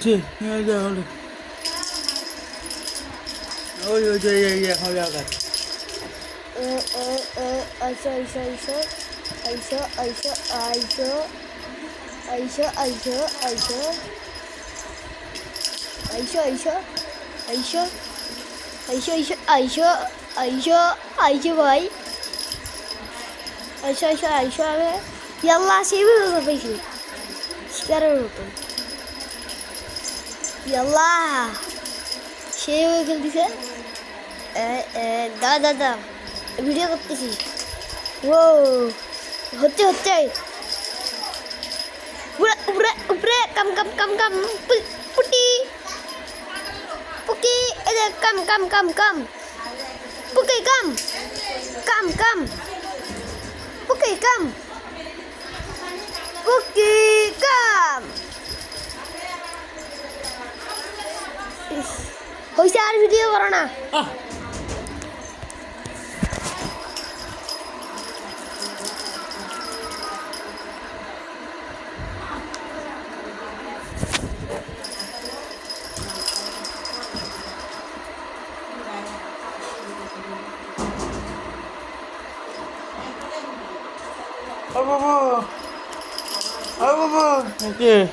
Sí, hadi. Oy oy oy oy hadi hadi. Ayşe Ayşe Ayşe Ayşe Ayşe Ayşe Ayşe Ayşe Ayşe Ayşe Ayşe Ayşe Ayşe Ayşe Ayşe Ayşe भाई Ayşe Ayşe Ayşe abi yallah seviyoruz peşi çıkarıyorum yallah şey geldiyse da video করতেছি ও হচ্ছে হচ্ছে উপরে উপরে উপরে কাম কাম কাম কাম পুটি পুকি এদে কাম কাম কাম কাম পুকি কাম কাম কাম পুকি কাম পুকি কাম হইছে আর video করো না Abu. Okay.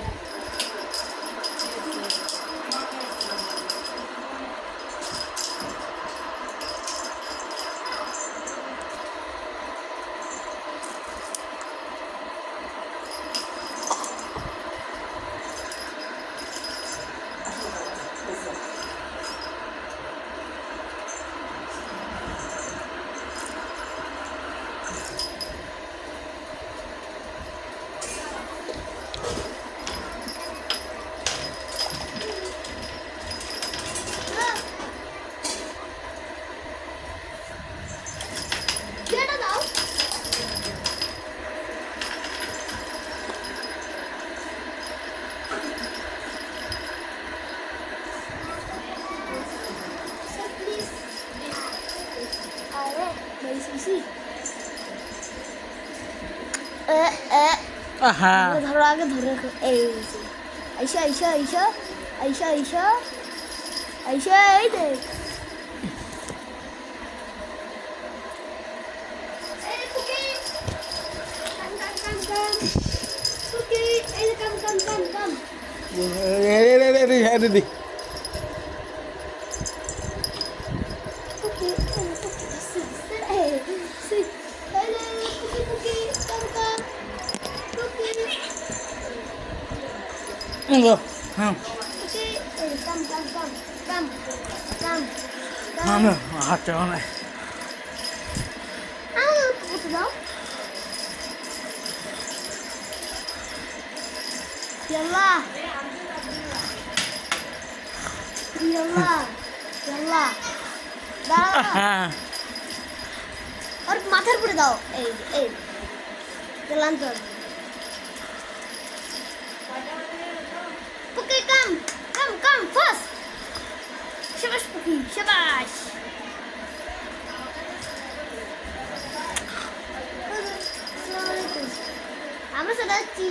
ধরো আগে ধরে এই আইসা আইসা আইসা আইসা আইসা আইসা এই দেখ হাতে অনেক يلا يلا يلا দাঁড়াও আর মাথার উপরে দাও এই এই গেলাম তো পুকি কাম কাম কাম ফাস্ট শাবাশ পুকি শাবাশ আমরা চলে যাচ্ছি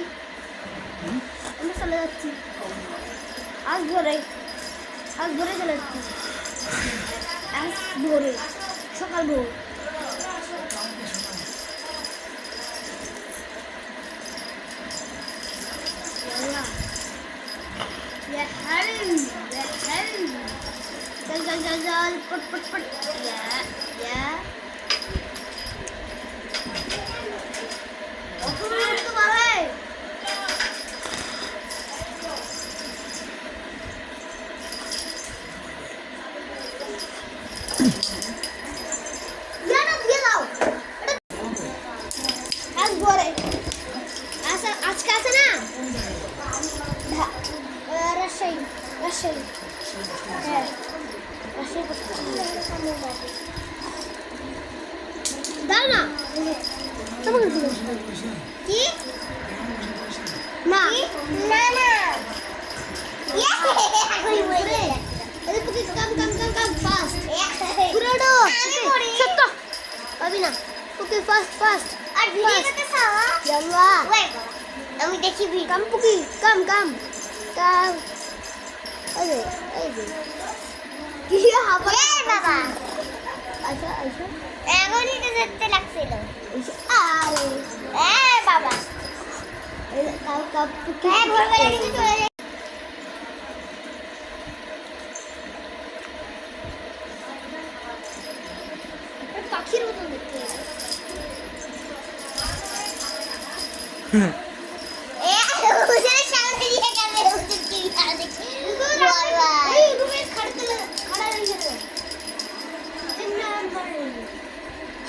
আমরা চলে যাচ্ছি আজ ভোরে চলে যাচ্ছি আজ ভোরে সকাল ভোর يا حلو يا حلو جل پٹ پٹ پٹ يا আজকে আছে না রাজশাহী হ্যাঁ রাজশাহী দাও না তোমাকে কি না না না কাম ফাস্ট পুরোটো সত্য পাবি না ওকে ফাস্ট আর ভিডিওতে সাওয়া ইয়াল্লা আমি দেখি কাম পুকি কাম আরে এই যে কি হবে বাবা আচ্ছা আচ্ছা এখনই তো দেখতে লাগছিল আরে এ বাবা এই কাপ কাপ হ্যাঁ ভরবে লাগছে চলে যায় পাখির মতো দেখতে এ ওদের সামনে দিয়ে গেছে ওদের কি আর দেখি বাবা এই রুমে খড়া রইছে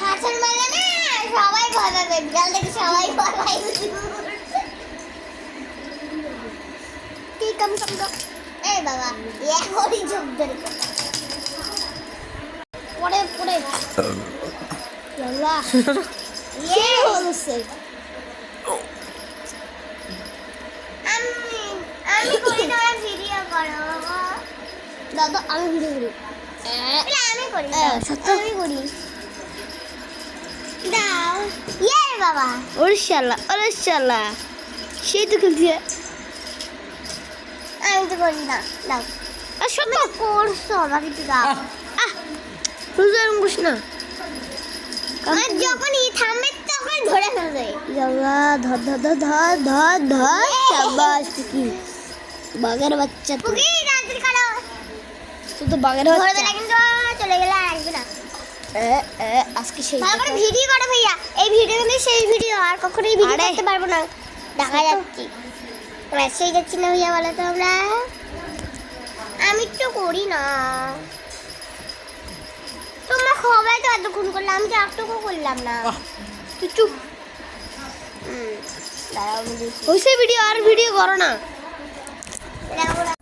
হাসান বলে না সবাই ভাগাবে বিড়াল দেখে সবাই ভাগাই কি কম কম কম এই বাবা এখনই ঝোপ ধরে পড়ে পড়ে আল্লাহ ইয়ে হচ্ছে আমি করি না ভিডিও করো দাদা আমি ভিডিও করি আমি করি সত্য আমি করি দাও ইয়ে বাবা ওরে শালা সেই তো খেলছে আমি তো করি না দাও আর সত্য করছো আমাকে একটু দাও রোজার মুখ না আর যখন ই থামবে তখন ধরে ফেলবে ইয়াল্লা ধর ধর ধর ধর ধর ধর শাবাশ কি বাঘের বাচ্চা তো পুকি রাত্রি কালো তুই তো বাঘের ধরে বাচ্চা দিলে কিন্তু চলে গেলে আর আসবে না আজকে সেই তারপরে ভিডিও করো ভাইয়া এই ভিডিও কিন্তু সেই ভিডিও আর কখনোই ভিডিও আরে। করতে পারবো না দেখা যাচ্ছে মেসেজ যাচ্ছি না ভাইয়া বলো তো আমরা আমি তো করি না তোমরা সবাই তো এতক্ষণ করলাম আমি তো একটুকু করলাম না তুই চুপ দাঁড়াও আমি দেখি ওইসে ভিডিও আর ভিডিও করো না দাঁড়াও